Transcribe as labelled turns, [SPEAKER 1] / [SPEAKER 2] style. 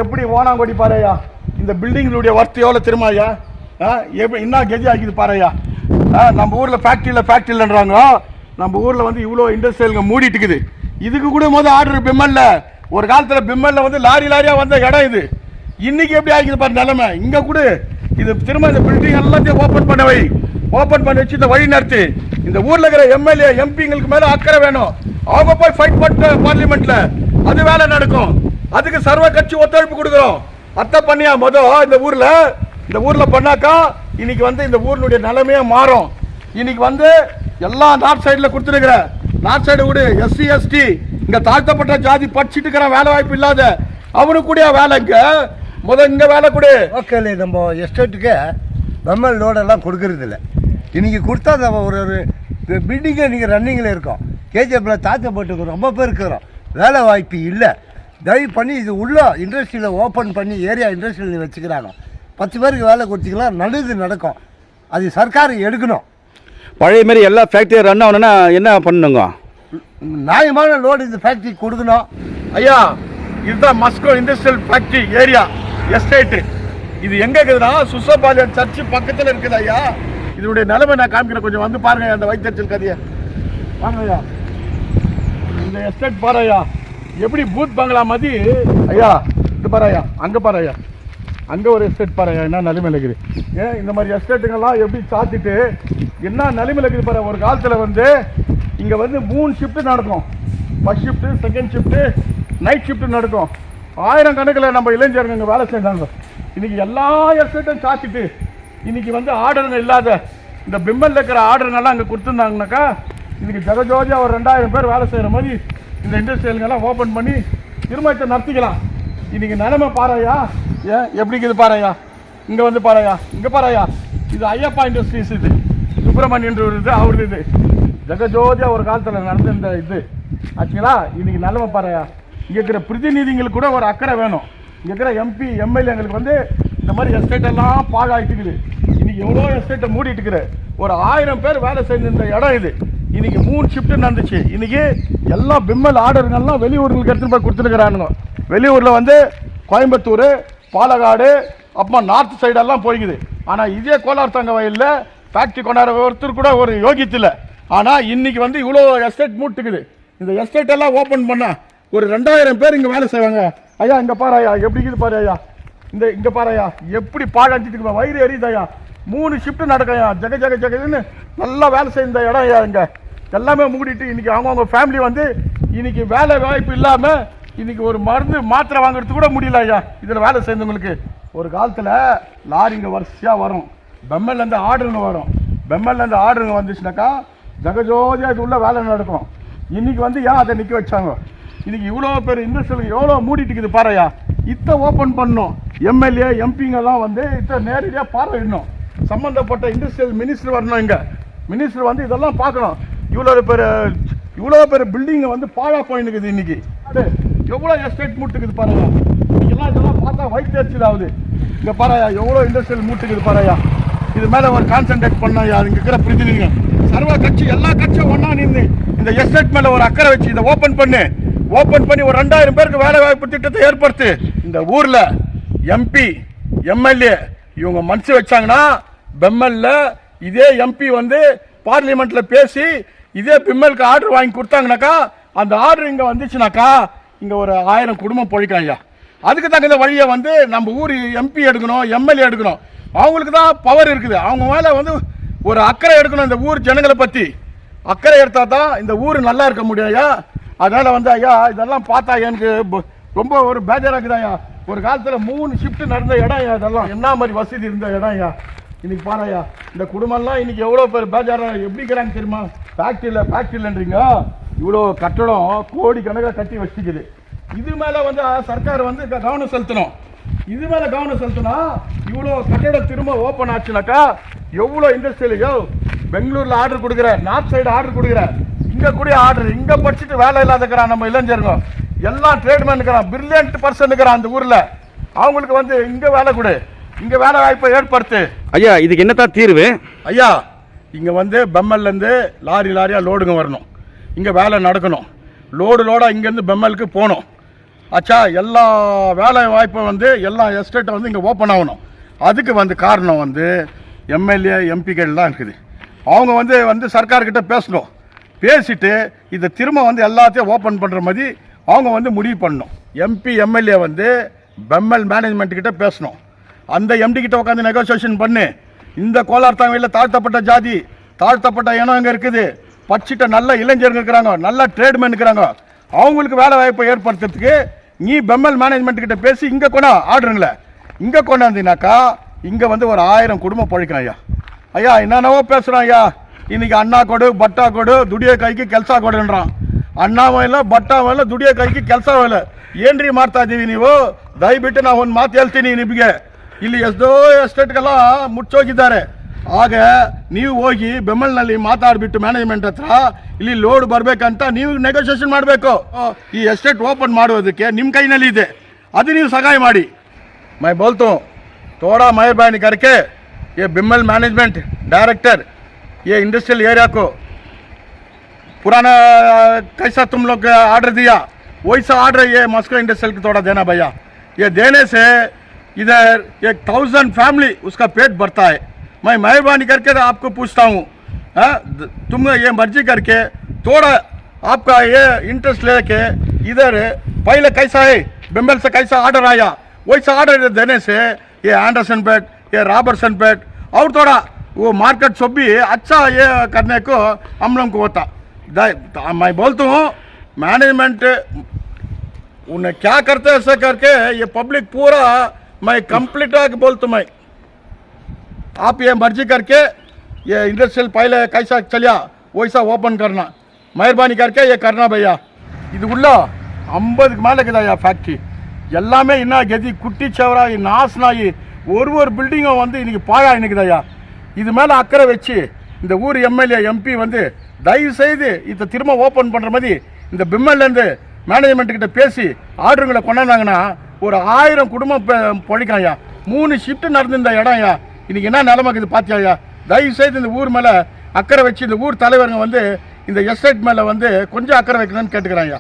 [SPEAKER 1] எப்படி ஓனாங்கொடி பாறையா இந்த பில்டிங்களுடைய ஒர்த் எவ்வளோ தெரியுமா ஐயா? எப்படி என்ன கெஜி ஆகிது பாறையா? நம்ம ஊரில் ஃபேக்ட்ரி இல்லைன்றாங்க. நம்ம ஊரில் வந்து இவ்வளோ இண்டஸ்ட்ரியலுங்க மூடிட்டு இருக்குது. இதுக்கு கூட ஆர்டர் பிம்மல்ல. ஒரு காலத்தில் பிம்மல்ல வந்து லாரியாக வந்த இடம் இது. இன்னைக்கு எப்படி ஆகிது பாரு நிலைமை. இங்கே கூட இது திரும்ப இந்த பில்டிங் எல்லாத்தையும் ஓப்பன் பண்ணி வச்சு இந்த வழி நடத்தி இந்த ஊரில் இருக்கிற எம்எல்ஏ எம்பிங்களுக்கு மேலே அக்கறை வேணும். அவங்க போய் ஃபைட் பண்ணிட்டு பார்லிமெண்ட்ல அது வேலை நடக்கும். அதுக்கு சர்வ கட்சி ஒத்துழைப்பு கொடுக்குறோம். அத்தை பண்ணியா இந்த ஊரில் பண்ணாக்கா இன்னைக்கு வந்து இந்த ஊரினுடைய நிலைமையே மாறும். இன்னைக்கு வந்து எல்லா நார்த் சைடில் கொடுத்துருக்குற நார்த் சைடு கூட எஸ்சி எஸ்டி இங்கே தாழ்த்தப்பட்ட ஜாதி படிச்சுட்டு இருக்கிற வேலை வாய்ப்பு இல்லாத அவனுக்கு கூட வேலை இங்கே வேலை கூட
[SPEAKER 2] ஓகே. நம்ம எஸ்டேட்டுக்கு பெம்மல் லோடெல்லாம் கொடுக்கறது இல்லை. இன்னைக்கு கொடுத்தா நம்ம ஒரு பில்டிங்கே நீங்கள் ரன்னிங்கில் இருக்கோம். கேஜிஎஃப்பில் தாழ்த்தப்பட்டு ரொம்ப பேர் இருக்கிறோம். வேலை வாய்ப்பு இல்லை. தயவு பண்ணி இது உள்ள இண்டஸ்ட்ரியில் ஓப்பன் பண்ணி ஏரியா இண்டஸ்ட்ரியில் வச்சுக்கிறாங்க. 10 பேருக்கு வேலை கொடுத்தீங்கன்னா நல்லது நடக்கும். அது சர்க்கார் எடுக்கணும்.
[SPEAKER 3] பழைய மாரி எல்லா ஃபேக்ட்ரி ரன் ஆகணும்னா என்ன பண்ணணுங்க?
[SPEAKER 2] நியாயமான லோடு இந்த ஃபேக்ட்ரி கொடுக்கணும்.
[SPEAKER 1] ஐயா இதுதான் மஸ்கோ இண்டஸ்ட்ரியல் ஃபேக்ட்ரி ஏரியா எஸ்டேட்டு. இது எங்கே இருக்குதுன்னா சுசபாலியன் சர்ச்சு பக்கத்தில் இருக்குது ஐயா. இதனுடைய நிலைமை நான் காமிக்கிறேன். கொஞ்சம் வந்து பாருங்க அந்த வைத்தறிச்சல் கதையை. வாங்க ஐயா, இந்த எஸ்டேட் பாரு ஐயா, எப்படி பூத் பங்களா மாதிரி ஐயா. இது பாரு ஐயா, அங்கே பாரு ஐயா, அங்கே ஒரு எஸ்டேட் பாரு ஐயா, என்ன நிலைமையில் இருக்குது. இந்த மாதிரி எஸ்டேட்டுங்கெல்லாம் எப்படி சாத்திட்டு என்ன நிலைமையில் இருக்குது பாரு. ஒரு காலத்தில் வந்து இங்கே வந்து 3 ஷிஃப்ட்டு நடக்கும். First shift, second shift, night shift நடக்கும். 1000 கணக்கில் நம்ம இளைஞருங்க இங்கே வேலை செஞ்சாங்க. இன்னைக்கு எல்லா எஸ்டேட்டும் சாத்திட்டு இன்னைக்கு வந்து ஆர்டருங்க இல்லாத இந்த பிம்மல்ல இருக்கிற ஆர்டருங்கெல்லாம் அங்கே கொடுத்துருந்தாங்கனாக்கா இன்னைக்கு ஜெகஜோதியாக ஒரு 2000 பேர் வேலை செய்கிற மாதிரி இந்த இண்டஸ்ட்ரியலுங்கெல்லாம் ஓப்பன் பண்ணி திருமணத்தை நடத்திக்கலாம். இன்னைக்கு நிலைமை பாறையா எப்படி இருக்குது பாறையா. இங்கே வந்து பாறையா, இங்கே பாறையா, இது ஐயப்பா இண்டஸ்ட்ரீஸ், இது சுப்பிரமணியன் இது அவரு, இது ஜெகஜோதியாக ஒரு காலத்தில் நடந்த இந்த இது ஆச்சுங்களா. இன்னைக்கு நிலைமை பாறையா. இங்கே இருக்கிற பிரதிநிதிங்களுக்கு கூட ஒரு அக்கறை வேணும். இங்கே இருக்கிற எம்பி எம்எல்ஏங்களுக்கு வந்து இந்த மாதிரி எஸ்டேட் எல்லாம் பாழாயிட்டு இருக்குது. இன்னைக்கு எவ்வளோ எஸ்டேட்டை மூடிட்டு இருக்கிற ஒரு 1000 பேர் வேலை செஞ்சிருந்த இடம் இது. இன்னைக்கு 3 ஷிஃப்ட்டு நடந்துச்சு. இன்னைக்கு எல்லா பிம்மல் ஆர்டருங்கெல்லாம் வெளியூர்களுக்கு எடுத்துகிட்டு போய் கொடுத்துருக்குறானுங்க. வெளியூரில் வந்து கோயம்புத்தூர், பாலக்காடு, அப்புறமா நார்த் சைடெல்லாம் போய்க்குது. ஆனால் இதே கோலார் தங்க வயலில் ஃபேக்ட்ரி கொண்டாட ஒருத்தர் கூட ஒரு யோகியத்தில். ஆனால் இன்னைக்கு வந்து இவ்வளோ எஸ்டேட் மூட்டுக்குது. இந்த எஸ்டேட் எல்லாம் ஓப்பன் பண்ணால் ஒரு 2000 பேர் இங்கே வேலை செய்வாங்க. ஐயா இங்கே பாரு ஐயா, எப்படி இருக்குது பாரு ஐயா. இங்கே பாரு ஐயா, எப்படி பாழாஞ்சிட்டு வயிறு எரியுது ஐயா. 3 ஷிஃப்ட்டு நடக்கையா, ஜெகன்னு நல்லா வேலை செய்த இடம் ஐயா. இங்கே எல்லாமே மூடிட்டு இன்னைக்கு அவங்கவுங்க ஃபேமிலி வந்து இன்னைக்கு வேலை வாய்ப்பு இல்லாமல் இன்னைக்கு ஒரு மருந்து மாத்திரை வாங்குறதுக்கு கூட முடியல ஐயா. இதில் வேலை செய்தவங்களுக்கு ஒரு காலத்தில் லாரிங்க வரிசையாக வரும். பெம்மல்லேருந்து ஆர்டருங்க வரும். பெம்மல்லேருந்து ஆர்டருங்க வந்துச்சுனாக்கா ஜெகஜோதியாக இது உள்ள வேலை நடக்கும். இன்னைக்கு வந்து ஏன் அதை நிற்க வச்சாங்க? இன்னைக்கு இவ்வளோ பேர் இண்டஸ்ட்ரியல் எவ்வளோ மூடிட்டு இருக்குது பாறையா. இதை ஓப்பன் பண்ணணும். எம்எல்ஏ எம்பிங்கெல்லாம் வந்து இதை நேரடியாக பார்வையிடணும். சம்மந்தப்பட்ட இண்டஸ்ட்ரியல் மினிஸ்டர் வரணும். இங்கே மினிஸ்டர் வந்து இதெல்லாம் பார்க்கணும். இவ்வளோ பேர் பில்டிங்கை வந்து பாழா போயின்னுக்குது. இன்னைக்கு எவ்வளோ எஸ்டேட் மூட்டுக்குது பாறையா. இன்னைக்கெல்லாம் இதெல்லாம் பார்த்தா வயிற்று ஆகுது. இங்கே பாறையா எவ்வளோ இண்டஸ்ட்ரியல் மூட்டுக்குது பாறையா. இது மேலே ஒரு கான்சன்ட்ரேட் பண்ணாயா. இங்கே இருக்கிற பிரதிநிதிங்க சர்வ கட்சி எல்லா கட்சியும் ஒன்றா நின்று இந்த எஸ்டேட் மேலே ஒரு அக்கறை வச்சு இதை ஓப்பன் பண்ணி ஒரு 2000 பேருக்கு வேலை வாய்ப்பு திட்டத்தை ஏற்படுத்து. இந்த ஊரில் எம்பி எம்எல்ஏ இவங்க மனசு வச்சாங்கன்னா பெம்மல்ல இதே எம்பி வந்து பார்லிமெண்ட்ல பேசி இதே பிம்மலுக்கு ஆர்டர் வாங்கி கொடுத்தாங்கனாக்கா அந்த ஆர்டர் இங்கே வந்துச்சுனாக்கா இங்கே ஒரு 1000 குடும்பம் பொழிக்காங்க. அதுக்கு தகுந்த வழியை வந்து நம்ம ஊர் எம்பி எடுக்கணும், எம்எல்ஏ எடுக்கணும். அவங்களுக்கு தான் பவர் இருக்குது. அவங்க மேலே வந்து ஒரு அக்கறை எடுக்கணும். இந்த ஊர் ஜனங்களை பற்றி அக்கறை எடுத்தால் தான் இந்த ஊர் நல்லா இருக்க முடியும் ஐயா. அதனால் வந்து ஐயா இதெல்லாம் பார்த்தா எனக்கு ரொம்ப ஒரு பேஜராக்குது ஐயா. ஒரு காலத்தில் 3 ஷிஃப்ட்டு நடந்த இடம் ஐயா. இதெல்லாம் என்ன மாதிரி வசதி இருந்த இடம் ஐயா. இன்னைக்கு பாருயா இந்த குடும்பம்லாம் இன்னைக்கு எவ்வளோ பேர் பேஜாராக எப்படி இருக்கிறாங்க தெரியுமா. ஃபேக்ட்ரியில்ன்றீங்க இவ்வளோ கட்டடம் கோடி கணக்கில் கட்டி வச்சுக்குது. இது மேலே வந்து சர்க்கார் வந்து கவனம் செலுத்தணும். இது மேலே கவனம் செலுத்தினா இவ்வளோ கட்டடம் திரும்ப ஓப்பன் ஆச்சுனாக்கா எவ்வளோ இண்டஸ்ட்ரியலையோ பெங்களூரில் ஆர்டர் கொடுக்குற, நார்த் சைடு ஆர்டர் கொடுக்குற, இங்கே கூட ஆர்டர் இங்கே படிச்சுட்டு வேலை இல்லாதக்கிறான் நம்ம இளைஞருங்க எல்லாம் ட்ரேட்மேன் இருக்கிறான், பிரில்லியன்ட் பர்சன் இருக்கிறான் அந்த ஊரில். அவங்களுக்கு வந்து இங்கே வேலை கொடு, இங்கே வேலை வாய்ப்பை ஏற்படுத்து.
[SPEAKER 3] ஐயா இதுக்கு என்னத்தான் தீர்வு
[SPEAKER 1] ஐயா? இங்கே வந்து பெம்மல்லேருந்து லாரியாக லோடுங்க வரணும். இங்கே வேலை நடக்கணும். லோடாக இங்கேருந்து பெம்மலுக்கு போகணும். ஆச்சா எல்லா வேலை வாய்ப்பும் வந்து எல்லா எஸ்டேட்டும் வந்து இங்கே ஓப்பன் ஆகணும். அதுக்கு வந்து காரணம் வந்து எம்எல்ஏ எம்பிக்கள் தான் இருக்குது. அவங்க வந்து சர்க்கார்கிட்ட பேசணும். பேசிட்டு இதை திரும்ப வந்து எல்லாத்தையும் ஓப்பன் பண்ணுற மாதிரி அவங்க வந்து முடிவு பண்ணணும். எம்பி எம்எல்ஏ வந்து பெம்மல் மேனேஜ்மெண்ட் கிட்ட பேசணும். அந்த எம்டி கிட்ட உட்காந்து நெகோசியேஷன் பண்ணு. இந்த கோலார் தாங்கவையில் தாழ்த்தப்பட்ட ஜாதி தாழ்த்தப்பட்ட இனம் இங்கே இருக்குது, படிச்சுட்ட நல்ல இளைஞர்கள் இருக்கிறாங்க, நல்ல ட்ரேட்மேன் இருக்கிறாங்க, அவங்களுக்கு வேலை வாய்ப்பை ஏற்படுத்துறதுக்கு நீ பெம்மல் மேனேஜ்மெண்ட் கிட்ட பேசி இங்கே கொண்டா ஆர்டருங்களே இங்கே கொண்டாந்தீங்கனாக்கா இங்கே வந்து ஒரு 1000 குடும்பம் பழிக்கும். ஐயா என்னென்னவோ பேசுகிறான் ஐயா. இன்னைக்கு ಅನ್ನ ಕೊಡು ಬಟ್ಟ ಕೊಡು ದುಡಿಯೋ ಕೈಗೆ ಕೆಲಸ ಕೊಡುನ್றான். ಅಣ್ಣವೂ ಇಲ್ಲ ಬಟ್ಟವೂ ಇಲ್ಲ ದುಡಿಯೋ ಕೈಗೆ ಕೆಲಸವೂ ಇಲ್ಲ. ಏನ್ರಿ ಮಾಡ್ತಾ ಇದ್ದೀವಿ ನೀವು? ದಯವಿಟ್ಟು ನಾವು ಒಂದು ಮಾತು ಹೇಳ್ತೀನಿ ನಿಮಗೆ. ಇಲ್ಲಿ ಎಷ್ಟೋ ಎಸ್ಟೇಟ್ಗೆಲ್ಲ ಮುಚ್ಚೋಗಿದ್ದಾರೆ. ಆಗ ನೀವು ಹೋಗಿ ಬೆಮ್ಮಲ್ನಲ್ಲಿ ಮಾತಾಡ್ಬಿಟ್ಟು ಮ್ಯಾನೇಜ್ಮೆಂಟ್ ಹತ್ರ ಇಲ್ಲಿ ಲೋಡ್ ಬರಬೇಕಂತ ನೀವು ನೆಗೋಸಿಯೇಷನ್ ಮಾಡಬೇಕು. ಈ ಎಸ್ಟೇಟ್ ಓಪನ್ ಮಾಡೋದಕ್ಕೆ ನಿಮ್ಮ ಕೈನಲ್ಲಿ ಇದೆ, ಅದು ನೀವು ಸಹಾಯ ಮಾಡಿ. मैं बोलता हूँ थोड़ा मेहरबानी करके ये बिमल मैनेजमेंट डायरेक्टर ये इंडस्ट्रियल एरिया को पुराना कैसा तुम लोग ऑर्डर दिया वैसा ऑर्डर ये मस्को इंडस्ट्रियल को थोड़ा देना भैया. ये देने से इधर 1000 फैमिली उसका पेट भरता है. मैं मेहरबानी करके आपको पूछता हूँ, तुम ये मर्जी करके थोड़ा आपका ये इंटरेस्ट लेके इधर पहले कैसा है बिमल से कैसा ऑर्डर आया वैसा ऑर्डर देने से ये एंडरसन पेट ये रॉबर्टसन पेट और थोड़ा वो मार्केट सब भी अच्छा ये करने को हम लोग को होता. मैं बोलता हूँ मैनेजमेंट उन्हें क्या करते ऐसा करके ये पब्लिक पूरा मैं कंप्लीट बोलता हूँ. मैं आप ये मर्जी करके ये इंडस्ट्रियल पहले कैसा चलिया वैसा ओपन करना मेहरबानी करके ये करना भैया. இது உள்ள 50க்கு மேலே இருக்குதா ஃபேக்ட்ரி எல்லாமே என்ன கதி குட்டி சேவராகி நாசனாகி ஒரு பில்டிங்கும் வந்து இன்றைக்கி பாழா நிற்குதாயா. இது மேலே அக்கறை வச்சு இந்த ஊர் எம்எல்ஏ எம்பி வந்து தயவு செய்து இதை திரும்ப ஓப்பன் பண்ணுற மாதிரி இந்த பிம்மல்லேருந்து மேனேஜ்மெண்ட்டுக்கிட்ட பேசி ஆர்டருங்களை கொண்டாந்தாங்கன்னா ஒரு 1000 குடும்பம் பொழிக்காயா. 3 ஷிஃப்ட் நடந்து இந்த இடம்யா இன்றைக்கி என்ன நிலமைக்கு இது பார்த்தியாயா. தயவு செய்து இந்த ஊர் மேலே அக்கறை வச்சு இந்த ஊர் தலைவருங்க வந்து இந்த எஸ்டேட் மேலே வந்து கொஞ்சம் அக்கறை வைக்கணும்னு கேட்டுக்கிறாங்க.